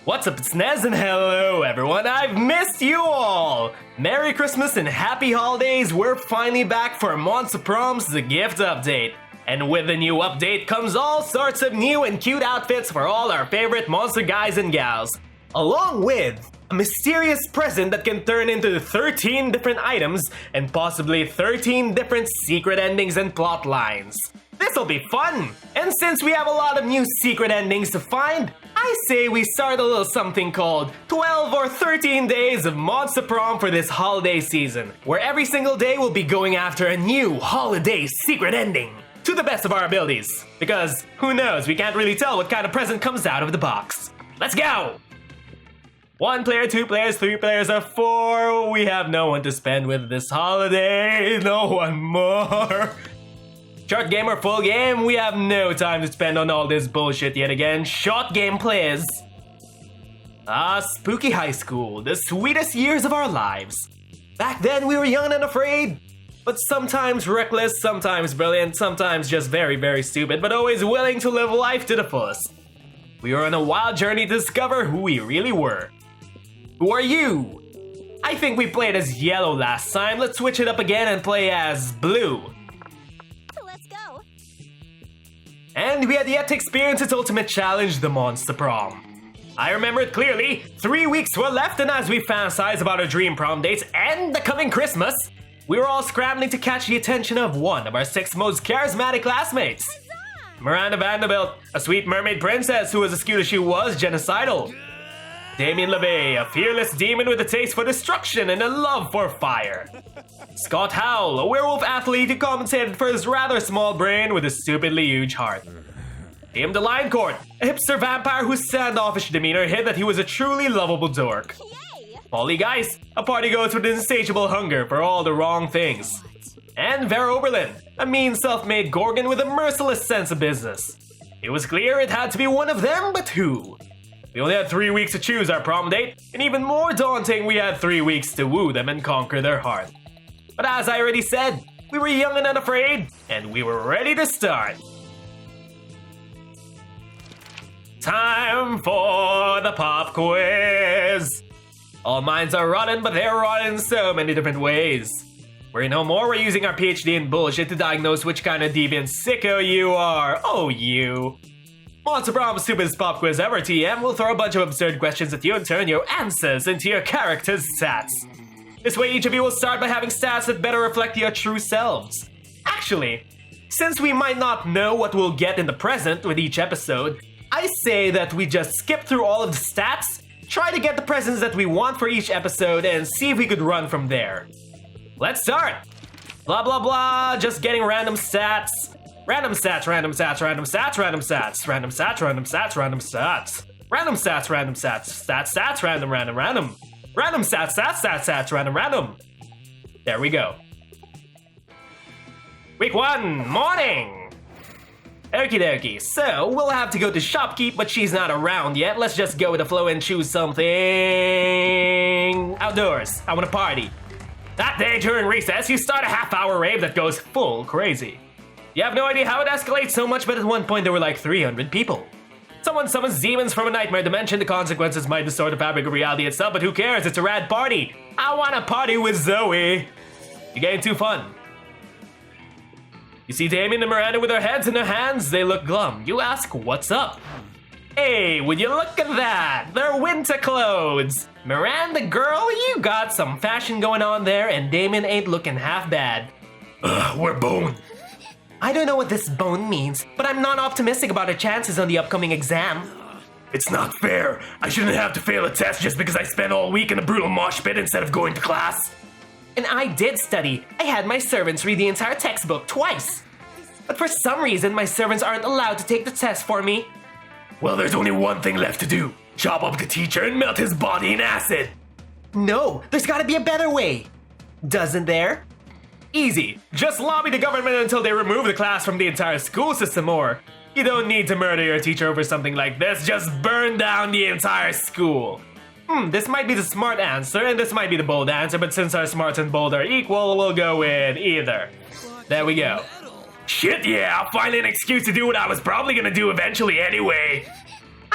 What's up, it's Nez, and hello everyone, I've missed you all! Merry Christmas and happy holidays, we're finally back for Monster Prom's The Gift Update. And with the new update comes all sorts of new and cute outfits for all our favorite monster guys and gals. Along with a mysterious present that can turn into 13 different items and possibly 13 different secret endings and plot lines. This'll be fun! And since we have a lot of new secret endings to find, I say we start a little something called 12 or 13 days of Monster Prom for this holiday season, where every single day we'll be going after a new holiday secret ending, to the best of our abilities. Because, who knows, we can't really tell what kind of present comes out of the box. Let's go! 1 player, 2 players, 3 players, or 4, we have no one to spend with this holiday, no one more. Short game or full game? We have no time to spend on all this bullshit yet again. Short game, please. Spooky high school, the sweetest years of our lives. Back then we were young and unafraid, but sometimes reckless, sometimes brilliant, sometimes just very, very stupid, but always willing to live life to the fullest. We were on a wild journey to discover who we really were. Who are you? I think we played as yellow last time. Let's switch it up again and play as blue. And we had yet to experience its ultimate challenge, the Monster Prom. I remember it clearly. 3 weeks were left, and as we fantasized about our dream prom dates and the coming Christmas, we were all scrambling to catch the attention of one of our 6 most charismatic classmates. Miranda Vanderbilt, a sweet mermaid princess who, as cute as she was, genocidal. Damien LeVay, a fearless demon with a taste for destruction and a love for fire. Scott Howell, a werewolf athlete who compensated for his rather small brain with a stupidly huge heart. Tim the Lion Court, a hipster vampire whose standoffish demeanor hid that he was a truly lovable dork. Polly Geist, a party ghost with insatiable hunger for all the wrong things. And Vera Oberlin, a mean self-made gorgon with a merciless sense of business. It was clear it had to be one of them, but who? We only had 3 weeks to choose our prom date, and even more daunting, we had 3 weeks to woo them and conquer their heart. But as I already said, we were young and unafraid, and we were ready to start. Time for the pop quiz. All minds are rotten, but they're rotten in so many different ways. Worry no more, we're using our PhD in bullshit to diagnose which kind of deviant sicko you are. Oh, you. Monster Prom's stupidest pop quiz ever, TM, will throw a bunch of absurd questions at you and turn your answers into your character's stats. This way each of you will start by having stats that better reflect your true selves. Actually, since we might not know what we'll get in the present with each episode, I say that we just skip through all of the stats, try to get the presents that we want for each episode, and see if we could run from there. Let's start! Blah blah blah, just getting random stats. Random stats, random stats, random stats, random stats, random stats, random stats, random stats. Random stats, random stats, stats, stats, random, random, random. Random stats, stats, stats, stats, random, random. There we go. Week 1, morning! Okie dokie, so we'll have to go to Shopkeep, but she's not around yet. Let's just go with the flow and choose something outdoors. I want to party. That day during recess, you start a half-hour rave that goes full crazy. You have no idea how it escalates so much, but at one point there were like 300 people. Someone summons demons from a nightmare dimension. The consequences might distort the fabric of reality itself, but who cares? It's a rad party. I want to party with Zoe. You're getting too fun. You see Damien and Miranda with their heads in their hands. They look glum. You ask, what's up? Hey, would you look at that? They're winter clothes. Miranda, girl, you got some fashion going on there, and Damien ain't looking half bad. We're boned. I don't know what this bone means, but I'm not optimistic about our chances on the upcoming exam. It's not fair. I shouldn't have to fail a test just because I spent all week in a brutal mosh pit instead of going to class. And I did study. I had my servants read the entire textbook twice. But for some reason, my servants aren't allowed to take the test for me. Well, there's only one thing left to do. Chop up the teacher and melt his body in acid. No, there's gotta be a better way. Doesn't there? Easy. Just lobby the government until they remove the class from the entire school system, or you don't need to murder your teacher over something like this, just burn down the entire school. This might be the smart answer, and this might be the bold answer, but since our smart and bold are equal, we'll go with either. There we go. Shit, yeah, finally an excuse to do what I was probably gonna do eventually anyway.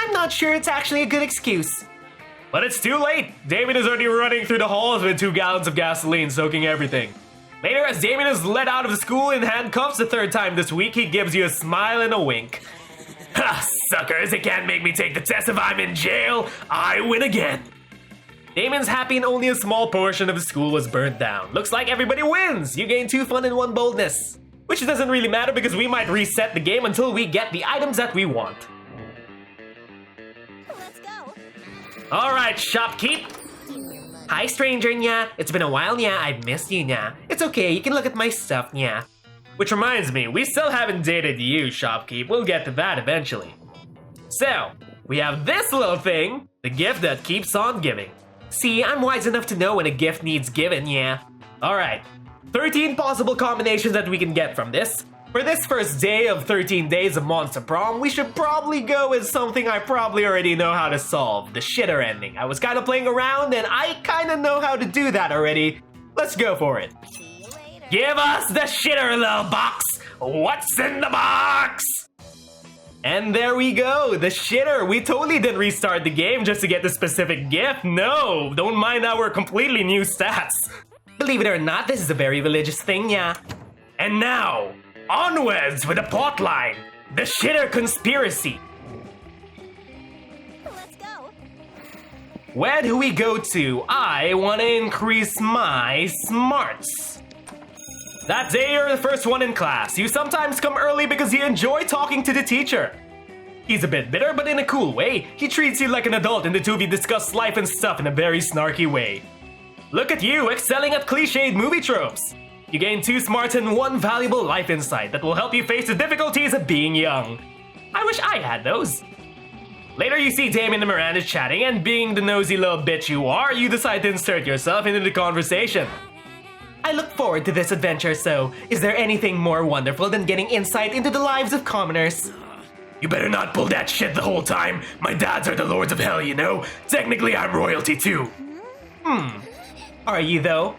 I'm not sure it's actually a good excuse. But it's too late! Damien is already running through the halls with 2 gallons of gasoline soaking everything. Later, as Damien is let out of the school in handcuffs the 3rd time this week, he gives you a smile and a wink. Ha! Suckers, it can't make me take the test if I'm in jail! I win again! Damien's happy and only a small portion of the school was burnt down. Looks like everybody wins! You gain 2 fun and 1 boldness. Which doesn't really matter because we might reset the game until we get the items that we want. Let's go. Alright, shopkeep! Hi, stranger, nya. It's been a while, nya. I've missed you, nya. It's okay, you can look at my stuff, nya. Which reminds me, we still haven't dated you, shopkeep. We'll get to that eventually. So, we have this little thing, the gift that keeps on giving. See, I'm wise enough to know when a gift needs given, yeah. Alright, 13 possible combinations that we can get from this. For this first day of 13 days of Monster Prom, we should probably go with something I probably already know how to solve, the shitter ending. I was kind of playing around and I kind of know how to do that already. Let's go for it. See you later. Give us the shitter, little box! What's in the box? And there we go, the shitter. We totally didn't restart the game just to get the specific gift. No, don't mind our completely new stats. Believe it or not, this is a very religious thing, yeah. And now, onwards with the plotline, the shitter conspiracy. Let's go. Where do we go to? I want to increase my smarts. That day you're the first one in class. You sometimes come early because you enjoy talking to the teacher. He's a bit bitter, but in a cool way. He treats you like an adult and the two of you discuss life and stuff in a very snarky way. Look at you, excelling at cliched movie tropes. You gain 2 smarts and 1 valuable life insight that will help you face the difficulties of being young. I wish I had those. Later you see Damien and Miranda chatting, and being the nosy little bitch you are, you decide to insert yourself into the conversation. I look forward to this adventure, so is there anything more wonderful than getting insight into the lives of commoners? You better not pull that shit the whole time. My dads are the lords of hell, you know? Technically, I'm royalty too. Are you, though?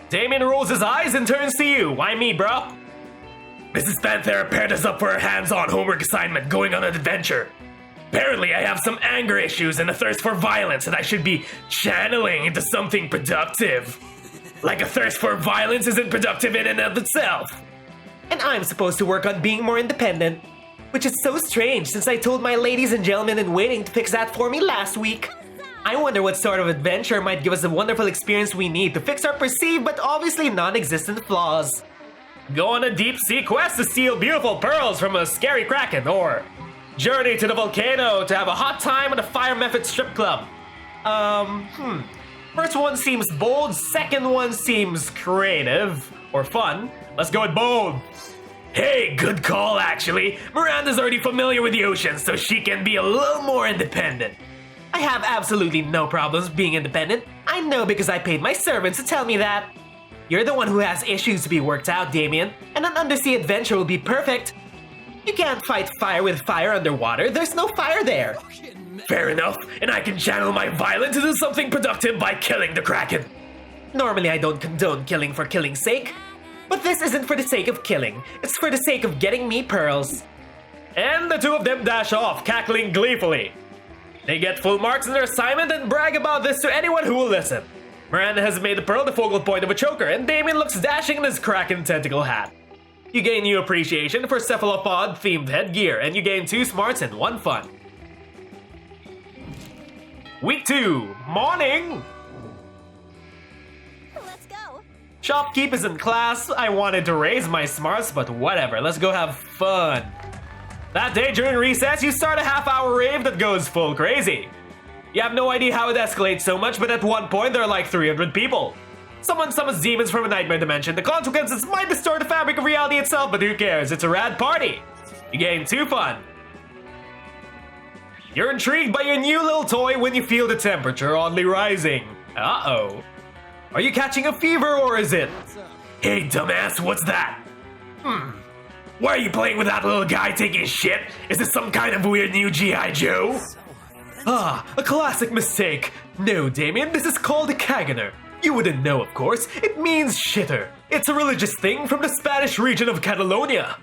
Damien rolls his eyes and turns to you. Why me, bro? Mrs. Panther paired us up for a hands-on homework assignment going on an adventure. Apparently, I have some anger issues and a thirst for violence that I should be channeling into something productive. Like a thirst for violence isn't productive in and of itself. And I'm supposed to work on being more independent. Which is so strange since I told my ladies and gentlemen in waiting to fix that for me last week. I wonder what sort of adventure might give us the wonderful experience we need to fix our perceived but obviously non-existent flaws. Go on a deep-sea quest to steal beautiful pearls from a scary kraken, or journey to the volcano to have a hot time at a fire method strip club. First one seems bold, second one seems creative, or fun. Let's go with bold. Hey, good call actually. Miranda's already familiar with the ocean, so she can be a little more independent. I have absolutely no problems being independent. I know because I paid my servants to tell me that. You're the one who has issues to be worked out, Damien, and an undersea adventure will be perfect. You can't fight fire with fire underwater, there's no fire there. Fair enough, and I can channel my violence into something productive by killing the kraken. Normally I don't condone killing for killing's sake, but this isn't for the sake of killing, it's for the sake of getting me pearls. And the two of them dash off, cackling gleefully. They get full marks in their assignment and brag about this to anyone who will listen. Miranda has made the pearl the focal point of a choker, and Damien looks dashing in his kraken tentacle hat. You gain new appreciation for cephalopod-themed headgear, and you gain 2 smarts and 1 fun. Week 2, morning! Let's go. Shopkeep is in class. I wanted to raise my smarts, but whatever, let's go have fun. That day during recess, you start a half-hour rave that goes full crazy. You have no idea how it escalates so much, but at one point there are like 300 people. Someone summons demons from a nightmare dimension. The consequences might distort the fabric of reality itself, but who cares? It's a rad party. You gain 2 fun. You're intrigued by your new little toy when you feel the temperature oddly rising. Uh-oh. Are you catching a fever or is it? Hey, dumbass, what's that? Why are you playing with that little guy taking shit? Is this some kind of weird new G.I. Joe? Ah, a classic mistake. No, Damien, this is called a Caganer. You wouldn't know, of course. It means shitter. It's a religious thing from the Spanish region of Catalonia.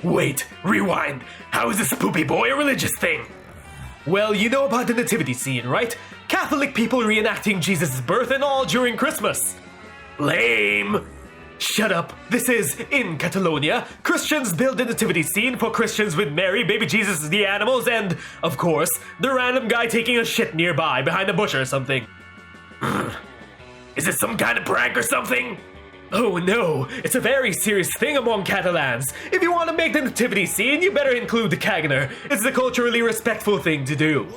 Wait, rewind. How is this poopy boy a religious thing? Well, you know about the nativity scene, right? Catholic people reenacting Jesus' birth and all during Christmas. Lame! Shut up. This is, in Catalonia, Christians build the nativity scene for Christians with Mary, baby Jesus, the animals, and, of course, the random guy taking a shit nearby behind a bush or something. Is this some kind of prank or something? Oh no, it's a very serious thing among Catalans. If you want to make the nativity scene, you better include the Caganer. It's the culturally respectful thing to do.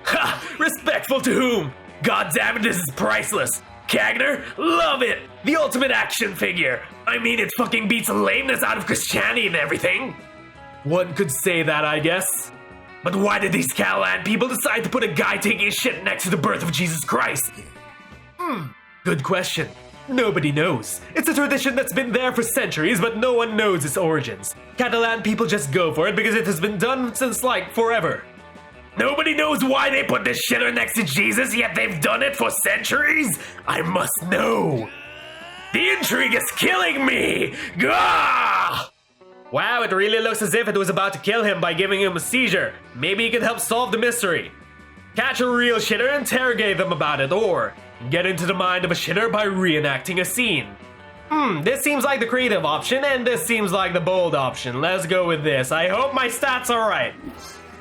Ha! Respectful to whom? God damn it, this is priceless. Caganer? Love it! The ultimate action figure. I mean, it fucking beats the lameness out of Christianity and everything. One could say that, I guess. But why did these Catalan people decide to put a guy taking a shit next to the birth of Jesus Christ? Good question. Nobody knows. It's a tradition that's been there for centuries, but no one knows its origins. Catalan people just go for it because it has been done since, like, forever. Nobody knows why they put this shitter next to Jesus, yet they've done it for centuries? I must know. The intrigue is killing me! Gah! Wow, it really looks as if it was about to kill him by giving him a seizure. Maybe he can help solve the mystery. Catch a real shitter, interrogate them about it, or get into the mind of a shitter by reenacting a scene. This seems like the creative option, and this seems like the bold option. Let's go with this. I hope my stats are right.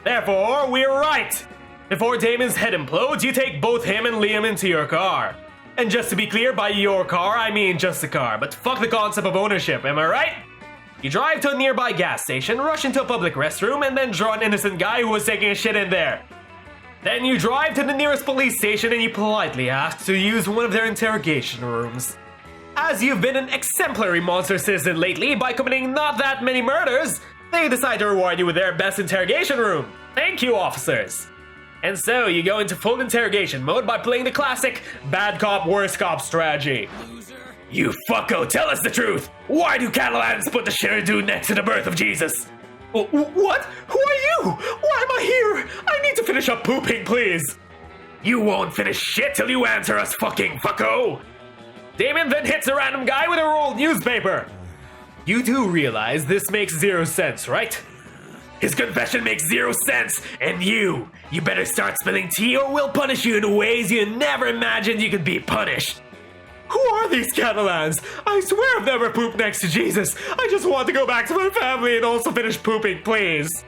Therefore, we're right! Before Damien's head implodes, you take both him and Liam into your car. And just to be clear, by your car, I mean just a car, but fuck the concept of ownership, am I right? You drive to a nearby gas station, rush into a public restroom, and then draw an innocent guy who was taking a shit in there. Then you drive to the nearest police station and you politely ask to use one of their interrogation rooms. As you've been an exemplary monster citizen lately by committing not that many murders, they decide to reward you with their best interrogation room. Thank you, officers. And so you go into full interrogation mode by playing the classic bad cop, worst cop strategy. You fucko, tell us the truth. Why do Catalans put the shitter dude next to the birth of Jesus? What? Who are you? Why am I here? I need to finish up pooping, please. You won't finish shit till you answer us, fucking fucko. Damien then hits a random guy with a rolled newspaper. You do realize this makes zero sense, right? His confession makes zero sense, and you better start spilling tea or we'll punish you in ways you never imagined you could be punished. Who are these Catalans? I swear I've never pooped next to Jesus. I just want to go back to my family and also finish pooping, please.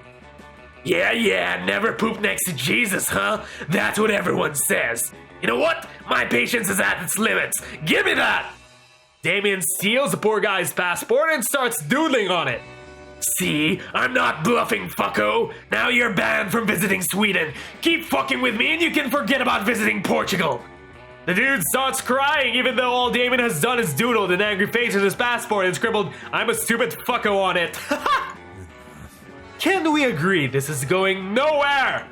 Yeah, never poop next to Jesus, huh? That's what everyone says. You know what? My patience is at its limits. Give me that! Damien steals the poor guy's passport and starts doodling on it. See? I'm not bluffing, fucko. Now you're banned from visiting Sweden. Keep fucking with me and you can forget about visiting Portugal. The dude starts crying even though all Damien has done is doodled an angry face in his passport and scribbled, "I'm a stupid fucko" on it. Can we agree this is going nowhere?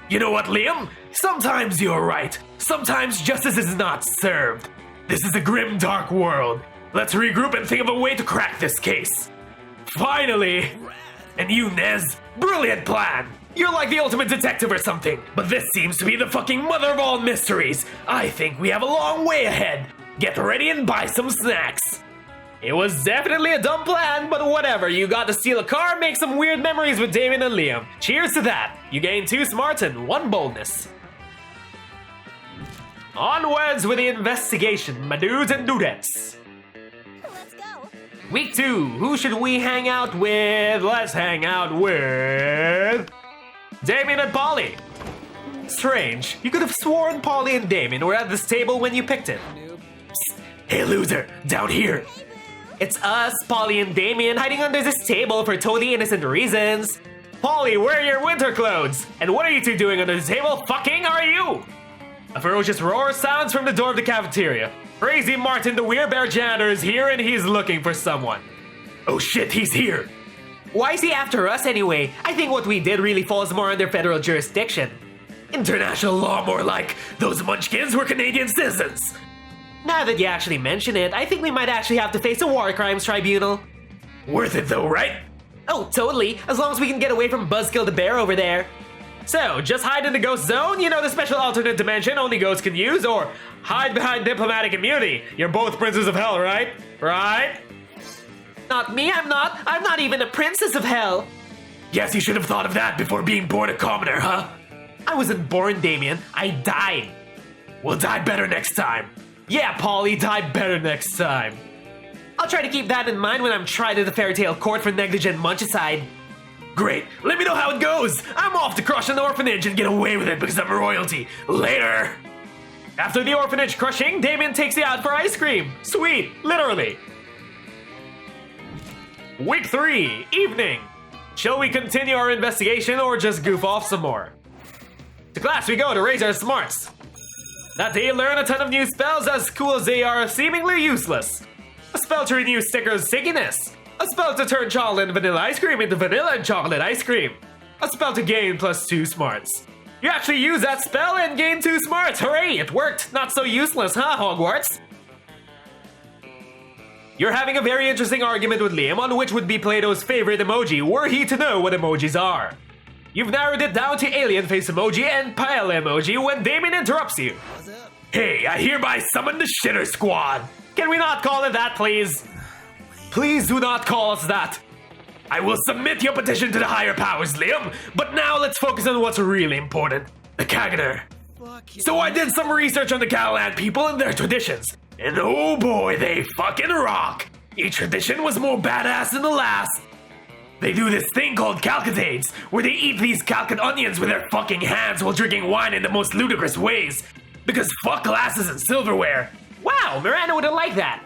You know what, Liam? Sometimes you're right. Sometimes justice is not served. This is a grim, dark world. Let's regroup and think of a way to crack this case. Finally! And you, Nez, brilliant plan! You're like the ultimate detective or something. But this seems to be the fucking mother of all mysteries. I think we have a long way ahead. Get ready and buy some snacks. It was definitely a dumb plan, but whatever. You got to steal a car, make some weird memories with Damien and Liam. Cheers to that. You gain 2 smarts and 1 boldness. Onwards with the investigation, my dudes and dudettes. Let's go. Week 2, who should we hang out with? Let's hang out with Damien and Polly. Strange, you could have sworn Polly and Damien were at this table when you picked it. Psst. Hey loser, down here. It's us, Polly and Damien, hiding under this table for totally innocent reasons. Polly, where are your winter clothes? And what are you two doing under the table? Fucking are you? A ferocious roar sounds from the door of the cafeteria. Crazy Martin the Weirbear janitor is here and he's looking for someone. Oh shit, he's here. Why is he after us anyway? I think what we did really falls more under federal jurisdiction. International law more like. Those munchkins were Canadian citizens. Now that you actually mention it, I think we might actually have to face a war crimes tribunal. Worth it though, right? Oh, totally. As long as we can get away from Buzzkill the bear over there. So, just hide in the ghost zone, you know, the special alternate dimension only ghosts can use, or hide behind diplomatic immunity. You're both princes of hell, right? Right? Not me, I'm not. I'm not even a princess of hell. Guess you should have thought of that before being born a commoner, huh? I wasn't born, Damien. I died. We'll die better next time. Yeah, Polly, die better next time. I'll try to keep that in mind when I'm tried at the fairy tale court for negligent munchicide. Great. Let me know how it goes. I'm off to crush an orphanage and get away with it because I'm royalty. Later. After the orphanage crushing, Damien takes you out for ice cream. Sweet, literally. Week 3, evening. Shall we continue our investigation or just goof off some more? To class we go to raise our smarts. That day, learn a ton of new spells as cool as they are seemingly useless. A spell to renew Sticker's stickiness. A spell to turn chocolate and vanilla ice cream into vanilla and chocolate ice cream. A spell to gain +2 smarts. You actually use that spell and gain 2 smarts. Hooray, it worked. Not so useless, huh, Hogwarts? You're having a very interesting argument with Liam on which would be Plato's favorite emoji were he to know what emojis are. You've narrowed it down to alien face emoji and pile emoji when Damien interrupts you. Hey, I hereby summon the shitter squad. Can we not call it that, please? Please do not call us that. I will submit your petition to the higher powers, Liam, but now let's focus on what's really important. The Caganer. So I did some research on the Catalan people and their traditions. And oh boy, they fucking rock! Each tradition was more badass than the last. They do this thing called calcetades, where they eat these calcet onions with their fucking hands while drinking wine in the most ludicrous ways. Because fuck glasses and silverware. Wow, Miranda would have liked that.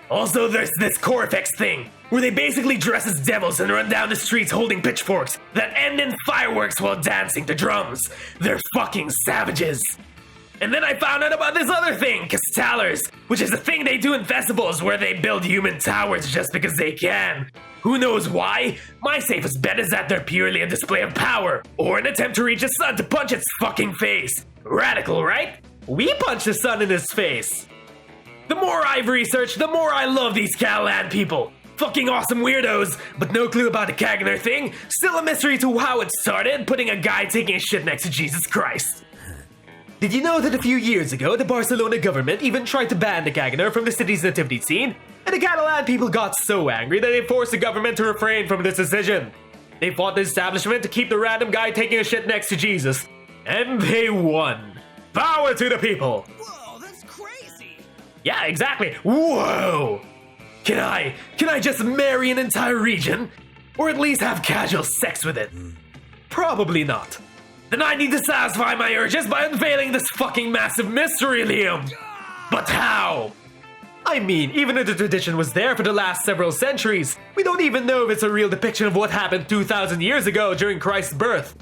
Also, there's this Corifex thing, where they basically dress as devils and run down the streets holding pitchforks that end in fireworks while dancing to drums. They're fucking savages. And then I found out about this other thing, Castellars, which is a thing they do in festivals where they build human towers just because they can. Who knows why? My safest bet is that they're purely a display of power, or an attempt to reach the sun to punch its fucking face. Radical, right? We punched the sun in his face. The more I've researched, the more I love these Catalan people. Fucking awesome weirdos, but no clue about the Caganer thing. Still a mystery to how it started, putting a guy taking a shit next to Jesus Christ. Did you know that a few years ago, the Barcelona government even tried to ban the Caganer from the city's nativity scene? And the Catalan people got so angry that they forced the government to refrain from this decision. They fought the establishment to keep the random guy taking a shit next to Jesus. And they won. Power to the people! Whoa, that's crazy! Yeah, exactly. Whoa! Can I just marry an entire region? Or at least have casual sex with it? Probably not. Then I need to satisfy my urges by unveiling this fucking massive mystery, Liam. But how? I mean, even if the tradition was there for the last several centuries, we don't even know if it's a real depiction of what happened 2,000 years ago during Christ's birth.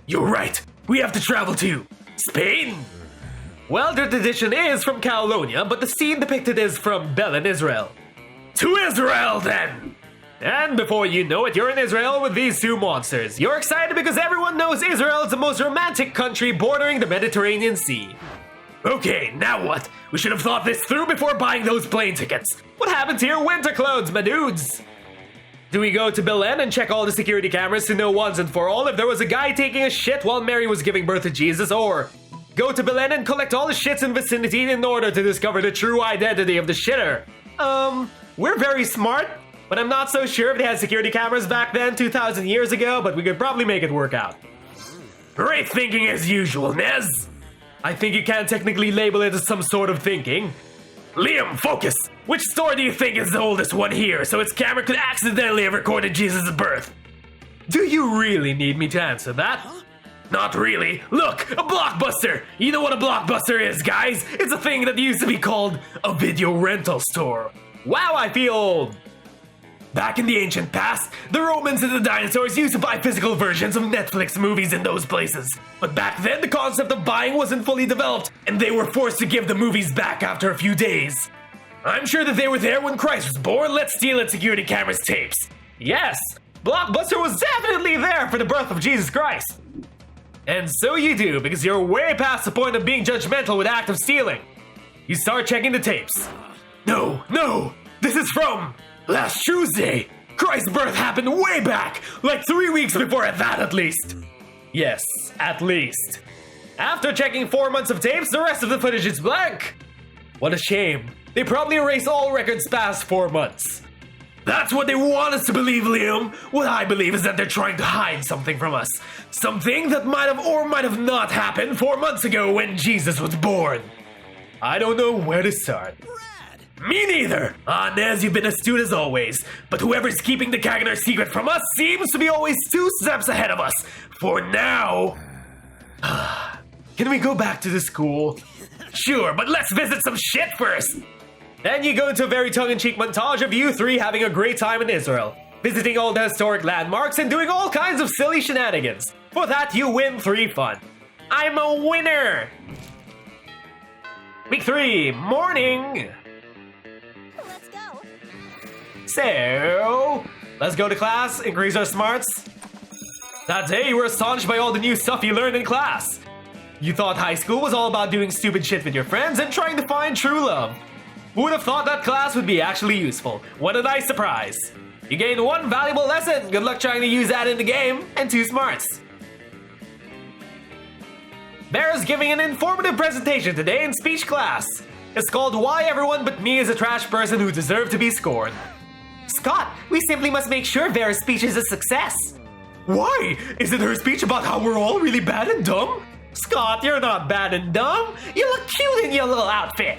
You're right. We have to travel to Spain. Well, the tradition is from Catalonia, but the scene depicted is from Belen, Israel. To Israel, then! And before you know it, you're in Israel with these two monsters. You're excited because everyone knows Israel is the most romantic country bordering the Mediterranean Sea. Okay, now what? We should have thought this through before buying those plane tickets. What happened to your winter clothes, my dudes? Do we go to Belen and check all the security cameras to know once and for all if there was a guy taking a shit while Mary was giving birth to Jesus, or go to Belen and collect all the shits in vicinity in order to discover the true identity of the shitter? We're very smart, but I'm not so sure if they had security cameras back then 2,000 years ago, but we could probably make it work out. Great thinking as usual, Nez. I think you can technically label it as some sort of thinking. Liam, focus! Which store do you think is the oldest one here, so its camera could accidentally have recorded Jesus' birth? Do you really need me to answer that? Not really. Look, a Blockbuster! You know what a Blockbuster is, guys? It's a thing that used to be called a video rental store. Wow, I feel old. Back in the ancient past, the Romans and the dinosaurs used to buy physical versions of Netflix movies in those places. But back then, the concept of buying wasn't fully developed, and they were forced to give the movies back after a few days. I'm sure that they were there when Christ was born. Let's steal its security cameras tapes. Yes, Blockbuster was definitely there for the birth of Jesus Christ. And so you do, because you're way past the point of being judgmental with active stealing. You start checking the tapes. No, this is from last Tuesday. Christ's birth happened way back, like 3 weeks before that at least. Yes, at least. After checking 4 months of tapes, the rest of the footage is blank. What a shame. They probably erased all records past 4 months. That's what they want us to believe, Liam. What I believe is that they're trying to hide something from us. Something that might have or might have not happened 4 months ago when Jesus was born. I don't know where to start. Me neither! Nez, you've been astute as always. But whoever's keeping the Caganer secret from us seems to be always 2 steps ahead of us. For now... Can we go back to the school? Sure, but let's visit some shit first! Then you go into a very tongue-in-cheek montage of you 3 having a great time in Israel, visiting all the historic landmarks and doing all kinds of silly shenanigans. For that, you win 3 fun. I'm a winner! Week 3, morning! Let's go. So, let's go to class, increase our smarts. That day, you were astonished by all the new stuff you learned in class. You thought high school was all about doing stupid shit with your friends and trying to find true love. Who would have thought that class would be actually useful? What a nice surprise. You gained 1 valuable lesson. Good luck trying to use that in the game. And 2 smarts. Vera's giving an informative presentation today in speech class. It's called Why Everyone But Me is a Trash Person Who Deserved to Be Scorned. Scott, we simply must make sure Vera's speech is a success. Why? Is it her speech about how we're all really bad and dumb? Scott, you're not bad and dumb. You look cute in your little outfit.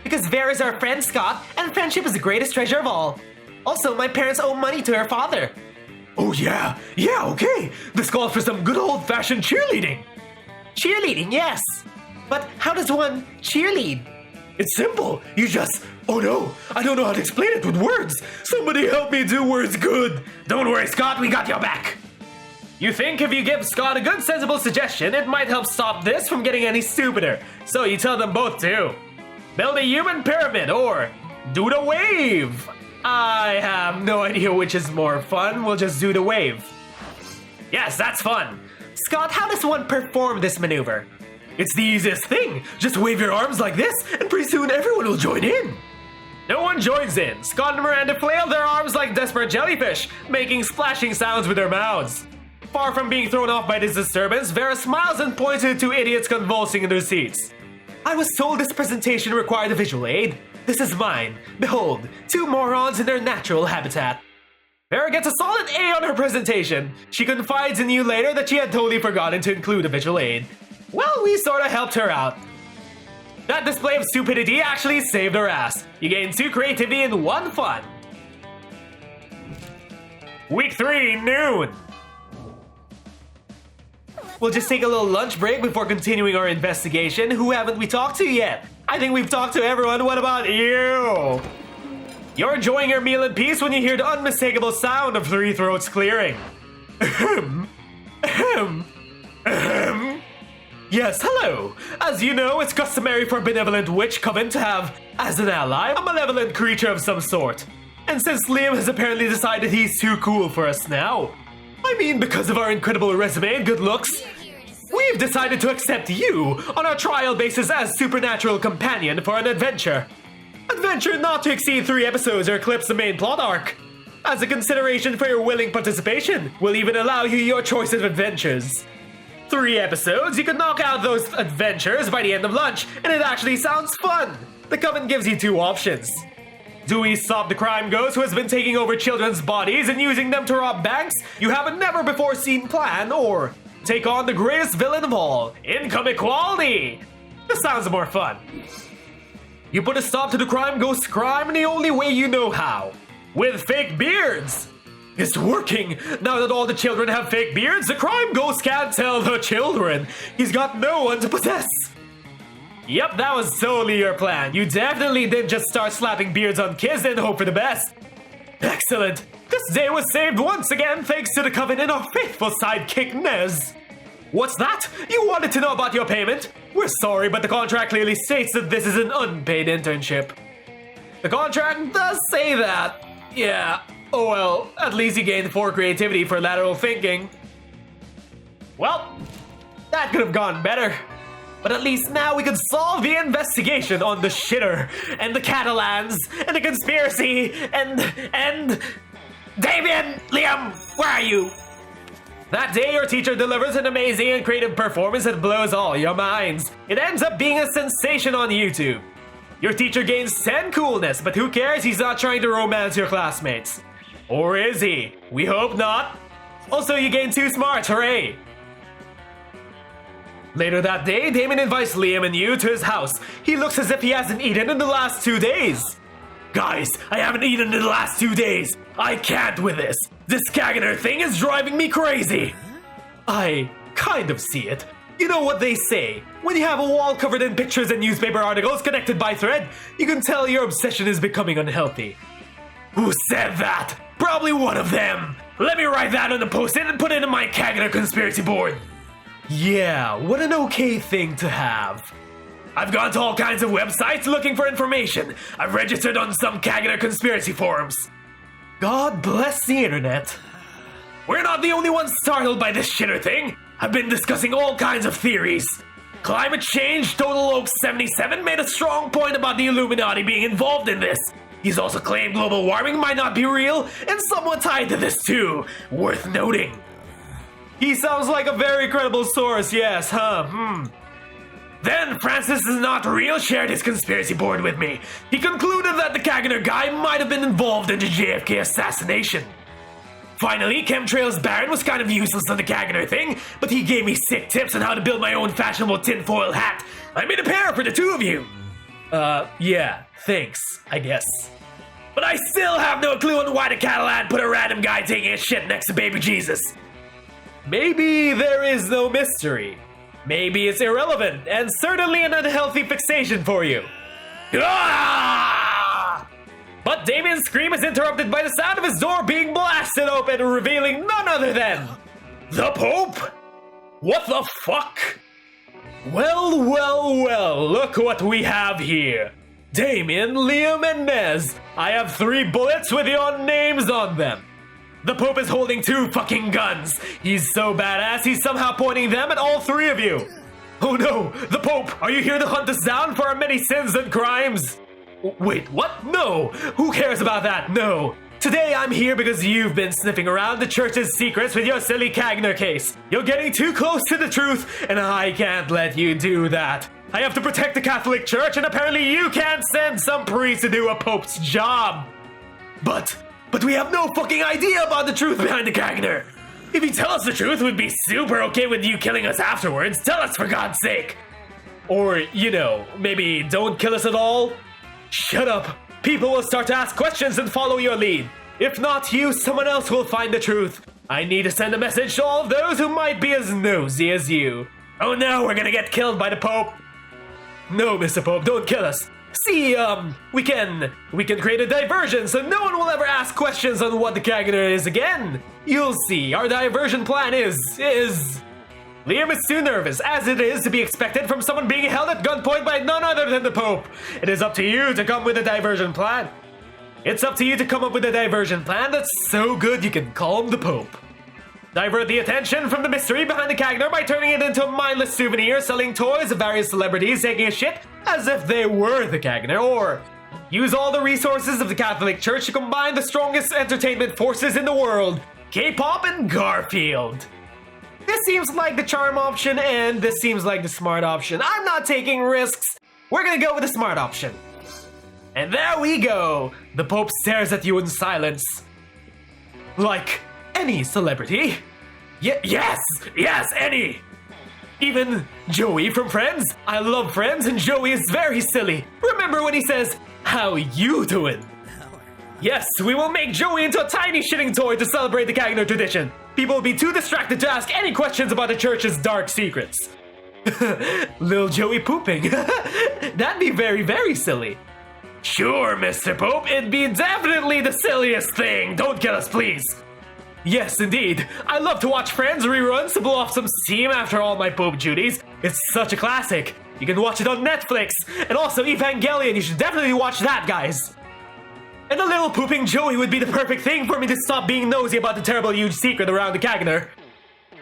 Because Vera's our friend, Scott, and friendship is the greatest treasure of all. Also, my parents owe money to her father. Oh yeah, okay. This calls for some good old-fashioned cheerleading. Cheerleading, yes. But how does one cheerlead? It's simple. You just... Oh no, I don't know how to explain it with words. Somebody help me do words good. Don't worry, Scott, we got your back. You think if you give Scott a good sensible suggestion, it might help stop this from getting any stupider. So you tell them both too. Build a human pyramid or do the wave. I have no idea which is more fun. We'll just do the wave. Yes, that's fun. Scott, how does one perform this maneuver? It's the easiest thing. Just wave your arms like this, and pretty soon everyone will join in. No one joins in. Scott and Miranda flail their arms like desperate jellyfish, making splashing sounds with their mouths. Far from being thrown off by this disturbance, Vera smiles and points at 2 idiots convulsing in their seats. I was told this presentation required a visual aid. This is mine. Behold, 2 morons in their natural habitat. Vera gets a solid A on her presentation. She confides in you later that she had totally forgotten to include a visual aid. Well, we sorta helped her out. That display of stupidity actually saved her ass. You gain 2 creativity and 1 fun. Week 3, noon. We'll just take a little lunch break before continuing our investigation. Who haven't we talked to yet? I think we've talked to everyone. What about you? You're enjoying your meal in peace when you hear the unmistakable sound of 3 throats clearing. Ahem. Ahem. Ahem. Yes, hello. As you know, it's customary for a benevolent witch coven to have, as an ally, a malevolent creature of some sort. And since Liam has apparently decided he's too cool for us now, I mean because of our incredible resume and good looks, we've decided to accept you on our trial basis as supernatural companion for an adventure. Adventure not to exceed 3 episodes or eclipse the main plot arc. As a consideration for your willing participation, we'll even allow you your choice of adventures. 3 episodes, you can knock out those adventures by the end of lunch, and it actually sounds fun. The Coven gives you 2 options. Do we stop the crime ghost who has been taking over children's bodies and using them to rob banks you have a never-before-seen plan, or take on the greatest villain of all, income equality? This sounds more fun. You put a stop to the crime ghost's crime in the only way you know how. With fake beards. It's working! Now that all the children have fake beards, the crime ghost can't tell the children. He's got no one to possess. Yep, that was totally your plan. You definitely didn't just start slapping beards on kids and hope for the best. Excellent. This day was saved once again thanks to the Coven and our faithful sidekick Nez. What's that? You wanted to know about your payment? We're sorry, but the contract clearly states that this is an unpaid internship. The contract does say that. Yeah. Oh well, at least you gained 4 creativity for lateral thinking. Well, that could have gone better. But at least now we can solve the investigation on the shitter, and the Catalans, and the conspiracy, and... Damien! Liam! Where are you? That day, your teacher delivers an amazing and creative performance that blows all your minds. It ends up being a sensation on YouTube. Your teacher gains 10 coolness, but who cares? He's not trying to romance your classmates. Or is he? We hope not. Also, you gain 2 smarts, hooray! Later that day, Damien invites Liam and you to his house. He looks as if he hasn't eaten in the last 2 days. Guys, I haven't eaten in the last 2 days. I can't with this. This Caganer thing is driving me crazy. I kind of see it. You know what they say. When you have a wall covered in pictures and newspaper articles connected by thread, you can tell your obsession is becoming unhealthy. Who said that? Probably one of them. Let me write that on a post-it and put it in my Caganer conspiracy board. Yeah, what an okay thing to have. I've gone to all kinds of websites looking for information. I've registered on some Caganer conspiracy forums. God bless the internet. We're not the only ones startled by this shitter thing. I've been discussing all kinds of theories. Climate change, Total Oak 77 made a strong point about the Illuminati being involved in this. He's also claimed global warming might not be real and somewhat tied to this too. Worth noting. He sounds like a very credible source, yes, huh? Then Francis is not real shared his conspiracy board with me. He concluded that the Caganer guy might have been involved in the JFK assassination. Finally, Chemtrails Baron was kind of useless on the Caganer thing, but he gave me sick tips on how to build my own fashionable tinfoil hat. I made a pair for the 2 of you. Yeah, thanks, I guess. But I still have no clue on why the Catalan put a random guy taking a shit next to baby Jesus. Maybe there is no mystery. Maybe it's irrelevant, and certainly an unhealthy fixation for you. Ah! But Damien's scream is interrupted by the sound of his door being blasted open, revealing none other than... the Pope? What the fuck? Well, look what we have here. Damien, Liam, and Nez. I have 3 bullets with your names on them. The Pope is holding 2 fucking guns. He's so badass, he's somehow pointing them at all 3 of you. Oh no, the Pope, are you here to hunt us down for our many sins and crimes? Wait, what? No, who cares about that? No. Today I'm here because you've been sniffing around the church's secrets with your silly Caganer case. You're getting too close to the truth, and I can't let you do that. I have to protect the Catholic Church, and apparently you can't send some priest to do a Pope's job. But we have no fucking idea about the truth behind the Caganer. If you tell us the truth, we'd be super okay with you killing us afterwards. Tell us for God's sake. Or, you know, maybe don't kill us at all. Shut up. People will start to ask questions and follow your lead. If not you, someone else will find the truth. I need to send a message to all of those who might be as nosy as you. Oh no, we're gonna get killed by the Pope. No, Mr. Pope, don't kill us. See, we can create a diversion so no one will ever ask questions on what the Caganer is again. You'll see, our diversion plan is... Liam is too nervous, as it is to be expected from someone being held at gunpoint by none other than the Pope. It is up to you to come with a diversion plan. It's up to you to come up with a diversion plan that's so good you can calm the Pope. Divert the attention from the mystery behind the Caganer by turning it into a mindless souvenir, selling toys of various celebrities taking a shit as if they were the Caganer, or use all the resources of the Catholic Church to combine the strongest entertainment forces in the world, K-pop and Garfield. This seems like the charm option, and this seems like the smart option. I'm not taking risks. We're gonna go with the smart option. And there we go. The Pope stares at you in silence. Like any celebrity. Yes, any. Even Joey from Friends. I love Friends, and Joey is very silly. Remember when he says, "How you doing?" Yes, we will make Joey into a tiny shitting toy to celebrate the Caganer tradition. People will be too distracted to ask any questions about the church's dark secrets. Lil Joey pooping. That'd be very, very silly. Sure, Mr. Pope, it'd be definitely the silliest thing. Don't kill us, please. Yes, indeed. I love to watch Friends reruns to blow off some steam after all my Pope duties. It's such a classic. You can watch it on Netflix. And also Evangelion, you should definitely watch that, guys. And a little pooping Joey would be the perfect thing for me to stop being nosy about the terrible huge secret around the Caganer.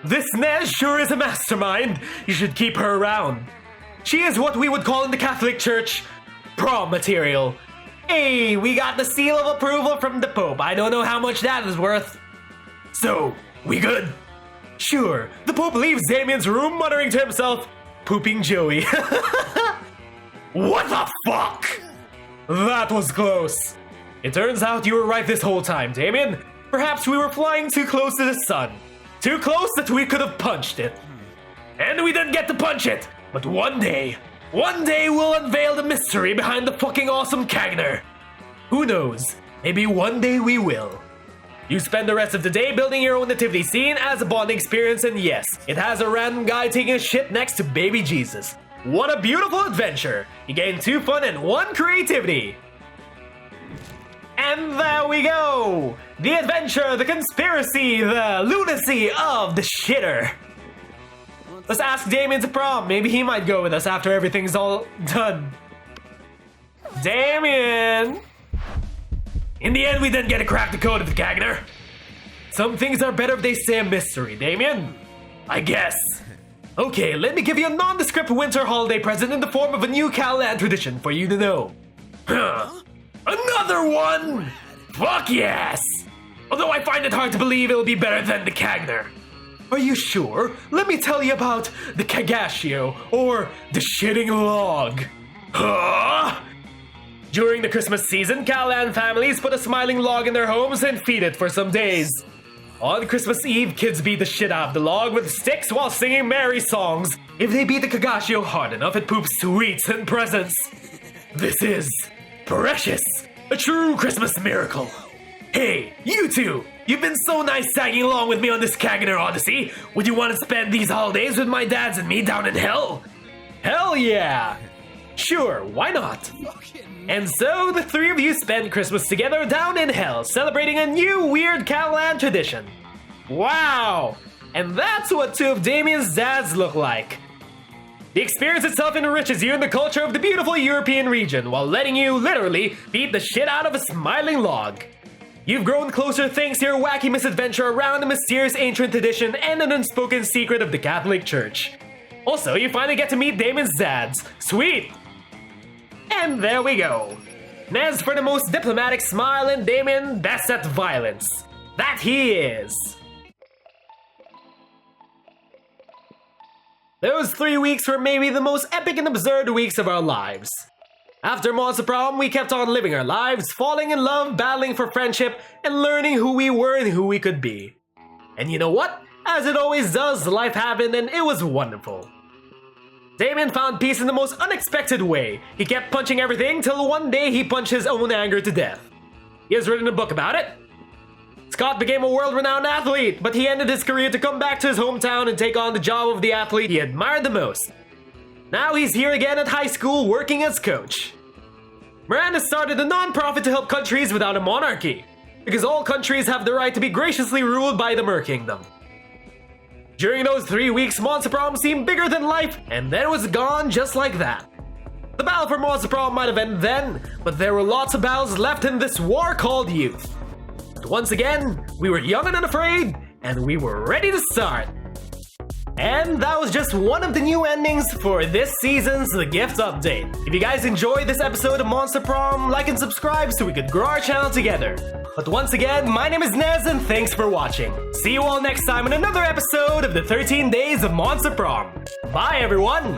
This Nez sure is a mastermind. You should keep her around. She is what we would call in the Catholic Church prom material. Hey, we got the seal of approval from the Pope. I don't know how much that is worth. So, we good? Sure. The Pope leaves Damien's room muttering to himself, pooping Joey. What the fuck? That was close. It turns out you were right this whole time, Damien. Perhaps we were flying too close to the sun. Too close that we could have punched it. And we didn't get to punch it. But one day we'll unveil the mystery behind the fucking awesome Caganer. Who knows? Maybe one day we will. You spend the rest of the day building your own nativity scene as a bonding experience, and yes, it has a random guy taking a shit next to baby Jesus. What a beautiful adventure! You gain 2 fun and 1 creativity. And there we go! The adventure, the conspiracy, the lunacy of the shitter. Let's ask Damien to prom. Maybe he might go with us after everything's all done. Damien! In the end, we didn't get to crack the code of the Caganer. Some things are better if they stay a mystery, Damien. I guess. Okay, let me give you a nondescript winter holiday present in the form of a new Calland tradition for you to know. Another one! Fuck yes! Although I find it hard to believe it'll be better than the Caganer. Are you sure? Let me tell you about the Cagashio, or the shitting log. Huh? During the Christmas season, Calland families put a smiling log in their homes and feed it for some days. On Christmas Eve, kids beat the shit out of the log with sticks while singing merry songs. If they beat the Cagashio hard enough, it poops sweets and presents. This is precious, a true Christmas miracle. Hey, you two! You've been so nice tagging along with me on this Caganer Odyssey. Would you want to spend these holidays with my dads and me down in hell? Hell yeah! Sure, why not? And so the 3 of you spend Christmas together down in hell, celebrating a new weird Calland tradition. Wow! And that's what 2 of Damien's dads look like. The experience itself enriches you in the culture of the beautiful European region, while letting you, literally, beat the shit out of a smiling log. You've grown closer thanks to your wacky misadventure around a mysterious ancient tradition and an unspoken secret of the Catholic Church. Also, you finally get to meet Damien's dads. Sweet! And there we go. Nez for the most diplomatic smile, and Damien best at violence. That he is. Those 3 weeks were maybe the most epic and absurd weeks of our lives. After Monster Prom, we kept on living our lives, falling in love, battling for friendship, and learning who we were and who we could be. And you know what? As it always does, life happened and it was wonderful. Damien found peace in the most unexpected way. He kept punching everything till one day he punched his own anger to death. He has written a book about it. Scott became a world-renowned athlete, but he ended his career to come back to his hometown and take on the job of the athlete he admired the most. Now he's here again at high school working as coach. Miranda started a non-profit to help countries without a monarchy, because all countries have the right to be graciously ruled by the Mer Kingdom. During those 3 weeks, Monster Prom seemed bigger than life, and then it was gone just like that. The battle for Monster Prom might have ended then, but there were lots of battles left in this war called youth. But once again, we were young and unafraid, and we were ready to start. And that was just one of the new endings for this season's The Gift Update. If you guys enjoyed this episode of Monster Prom, like and subscribe so we could grow our channel together. But once again, my name is Nez and thanks for watching. See you all next time in another episode of the 13 Days of Monster Prom. Bye everyone!